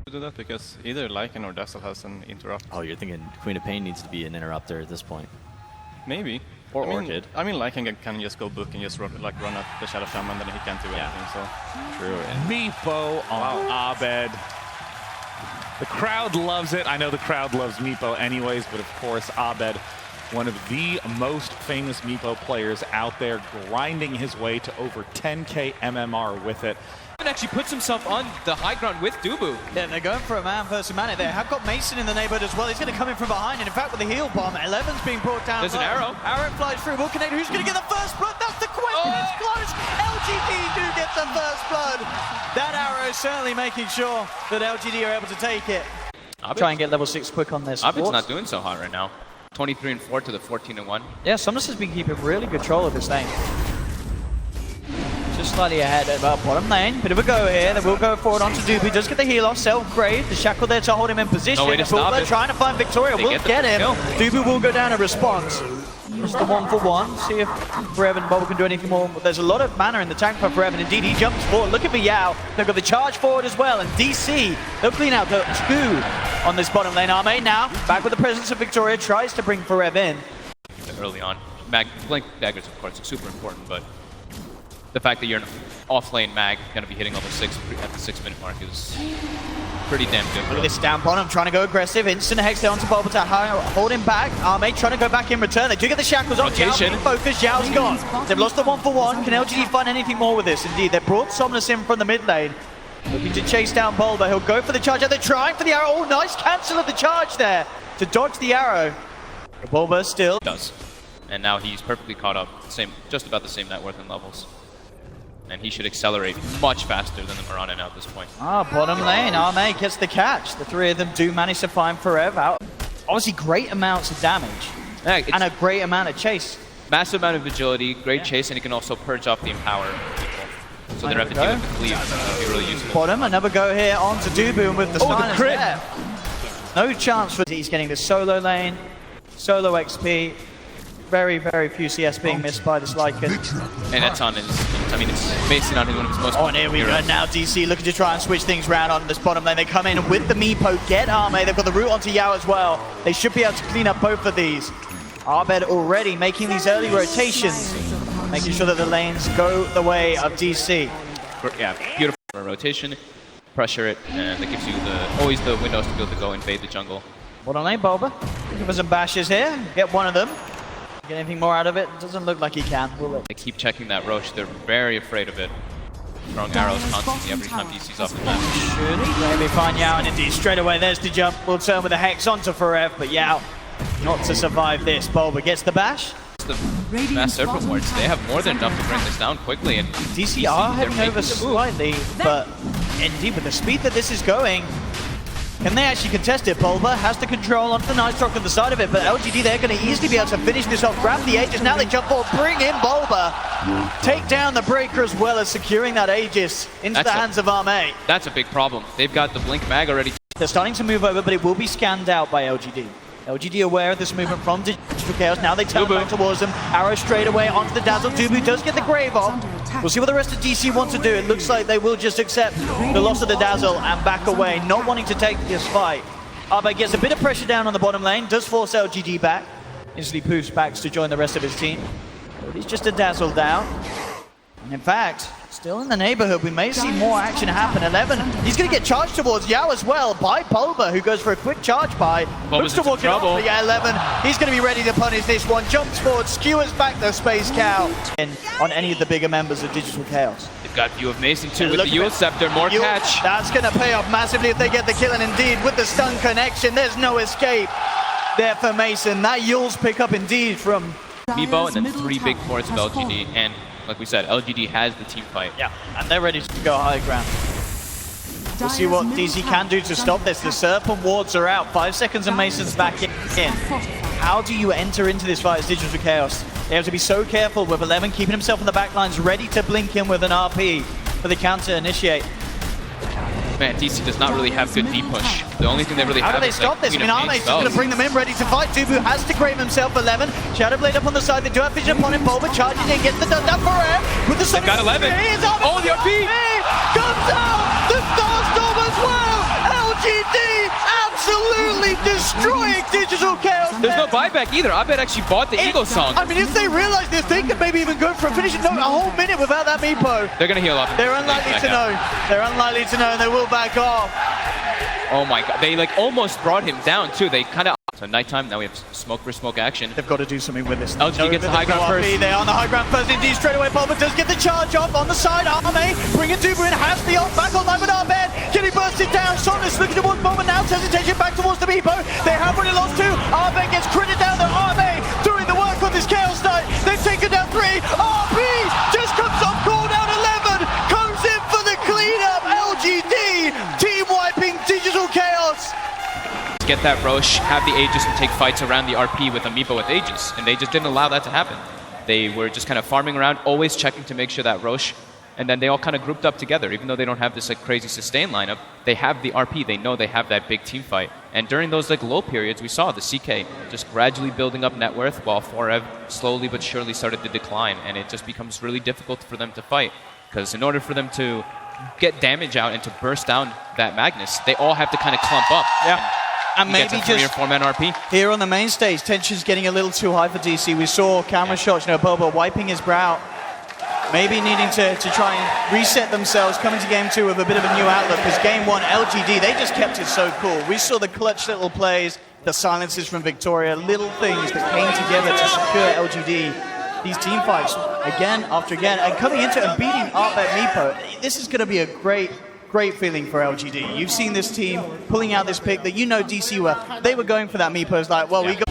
do that because either Lycan or Dazzle has an interrupt. Oh, you're thinking Queen of Pain needs to be an interrupter at this point. Maybe. Or I mean, Orchid. I mean, Lycan can just go book and just run at the Shadow Shaman, then he can't do anything, so... True. And MEEPO on ABED. The crowd loves it. I know the crowd loves MEEPO anyways, but of course, ABED, one of the most famous MEEPO players out there, grinding his way to over 10k MMR with it. Actually puts himself on the high ground with Dubu. Yeah, they're going for a man versus man. They have got Mason in the neighborhood as well. He's going to come in from behind. And in fact, with the heal bomb, 11's being brought down. There's an arrow. Arrow flies through. Will connect. Who's going to get the first blood? That's the question. It's close. LGD do get the first blood. That arrow is certainly making sure that LGD are able to take it. Try and get level 6 quick on this. ABED's not doing so hot right now. 23-4 to the 14-1. Yeah, Somnus has been keeping really good control of this lane. Just slightly ahead of bottom lane. Bit of a go here. They will go forward onto Dubu. Does get the heal off. Self-grave. The shackle there to hold him in position. No way to stop it. Trying to find Victoria. They Will get him. kill. Dubu will go down in response. Just the 1-for-1. See if Forever and Bubble can do anything more. There's a lot of mana in the tank for Forever. Indeed, he jumps forward. Looking for Yao. They've got the charge forward as well. And DC, they'll clean out the 2 on this bottom lane. Arme now back with the presence of Victoria. Tries to bring Forever in. Early on. Blink daggers, of course, are super important, but the fact that you're an off-lane mag going to be hitting level 6 at the 6-minute mark is pretty damn good. Look at this stamp on him, trying to go aggressive. Instant hex down to Bulba to hold him back. Arme trying to go back in return. They do get the shackles on. Rotation. Yao focus. Yao's gone. They've lost the 1-for-1. Can LGD find anything more with this? Indeed, they brought Somnus in from the mid lane. Looking to chase down Bulba. He'll go for the charge. They're trying for the arrow. Oh, nice cancel of the charge there to dodge the arrow. Bulba still Does. And now he's perfectly caught up. Just about the same net worth and levels. And he should accelerate much faster than the Mirana now at this point. Bottom lane, Arme gets the catch. The 3 of them do manage to find Forever out. Obviously, great amounts of damage and a great amount of chase. Massive amount of agility, great chase, and he can also purge off the empower people. So they're having to deal with the cleave. That'll be really useful. Bottom, another go here onto Dubu, and with the silence crit. there. No chance for he's getting the solo lane, solo XP. Very, very few CS being missed by this Lycan. And that's on his, I mean, it's Mason on one of his most Oh, and here we go now. DC looking to try and switch things around on this bottom lane. They come in with the MEEPO, get Arme. They've got the route onto Yao as well. They should be able to clean up both of these. ABED already making these early rotations, making sure that the lanes go the way of DC. Yeah, beautiful rotation, pressure it, and that gives you always the windows to be able to go invade the jungle. Bottom lane, Bulba. Looking for some bashes here. Get one of them. Get anything more out of it? Doesn't look like he can, will it? They keep checking that Roche. They're very afraid of it. Throwing arrows constantly every time DC's off the map. Should maybe find Yao, and indeed straight away there's the jump. We'll turn with a hex onto Forever, but Yao not to survive this. Bulba gets the bash. The Mass Serpent Wards, they have more than enough to bring this down quickly. And DC are heading over slightly, but indeed with the speed that this is going, can they actually contest it? Bulba has the control onto the Night Stalk on the side of it, but LGD, they're going to easily be able to finish this off. Grab the Aegis, now they jump forward, bring in Bulba. Take down the Breaker as well as securing that Aegis into the hands of Arme. That's a big problem. They've got the Blink Mag already. They're starting to move over, but it will be scanned out by LGD. LGD aware of this movement from Digital Chaos. Now they turn back towards them. Arrow straight away onto the Dazzle. Dubu does get the Grave off. We'll see what the rest of DC want to do. It looks like they will just accept the loss of the Dazzle and back away, not wanting to take this fight. ABED gets a bit of pressure down on the bottom lane, does force LGD back. Instantly poofs back to join the rest of his team. But he's just a Dazzle down. And in fact, still in the neighborhood, we may see more action happen. 11, he's going to get charged towards Yao as well by Bulba, who goes for a quick charge by. Looks to walk it off. Yeah, 11, he's going to be ready to punish this one. Jumps forward, skewers back the Space Cow. On any of the bigger members of Digital Chaos. They've got view of Mason too with the Yule Scepter, more catch. That's going to pay off massively if they get the kill, and indeed with the stun connection, there's no escape there for Mason. That Yule's pick up indeed from MEEPO, and then 3 big forts of LGD, and like we said, LGD has the team fight. Yeah, and they're ready to go high ground. We'll see what DC can do to stop this. The Serpent wards are out. 5 seconds and Mason's back in. How do you enter into this fight as Digital Chaos? They have to be so careful with 11 keeping himself on the back lines, ready to blink in with an RP for the counter initiate. Man, DC does not really have good D-push. The only thing they really have is stop this? I mean, Arme's just going to bring them in, ready to fight. Dubu has to grave himself 11. Shadowblade up on the side. They do have vision upon him. Bulba charges in, gets the done down for him. With the They've got 11. Oh, the RP! Comes out! The Starstorm as well! LG destroying Digital Chaos. There's no buyback either. ABED actually bought the Eagle song. I mean, if they realize this, they could maybe even go for a finish. No, a whole minute without that MEEPO. They're going to heal up. They're unlikely to know. They're unlikely to know, and they will back off. Oh my god. They like almost brought him down too. They kind of... So nighttime, now we have smoke for smoke action. They've got to do something with this. LGD gets the high ground first. They are on the high ground first indeed. Straight away, Pulver does get the charge off on the side. Arme bringing Dubu in, has the ult back online with ABED. Getting bursted down. Solus looking towards Bomber now. Hesitation back towards the MEEPO. They have already lost 2. ABED gets critted down. The Arme doing the work on this Chaos Knight. They've taken down 3. RP just comes off cooldown 11. Comes in for the cleanup. LGD team wiping Digital Chaos. Get that Roche, have the Aegis, and take fights around the RP with a MEEPO with Aegis, and they just didn't allow that to happen. They were just kind of farming around, always checking to make sure that Roche, and then they all kind of grouped up together. Even though they don't have this like crazy sustain lineup, they have the RP, they know they have that big team fight. And during those like low periods, we saw the CK just gradually building up net worth while Forev slowly but surely started to decline, and it just becomes really difficult for them to fight. Because in order for them to get damage out and to burst down that Magnus, they all have to kind of clump up. Yeah. And maybe just 3 or 4 man RP. Here on the main stage, tension's getting a little too high for DC. We saw camera shots, Bobo wiping his brow. Maybe needing to try and reset themselves, coming to game 2 with a bit of a new outlook, because game 1, LGD, they just kept it so cool. We saw the clutch little plays, the silences from Victoria, little things that came together to secure LGD. These team fights, again after again, and coming into and beating ABED MEEPO. This is going to be a great feeling for LGD. You've seen this team pulling out this pick that DC they were going for that MEEPO. It's like, well, we got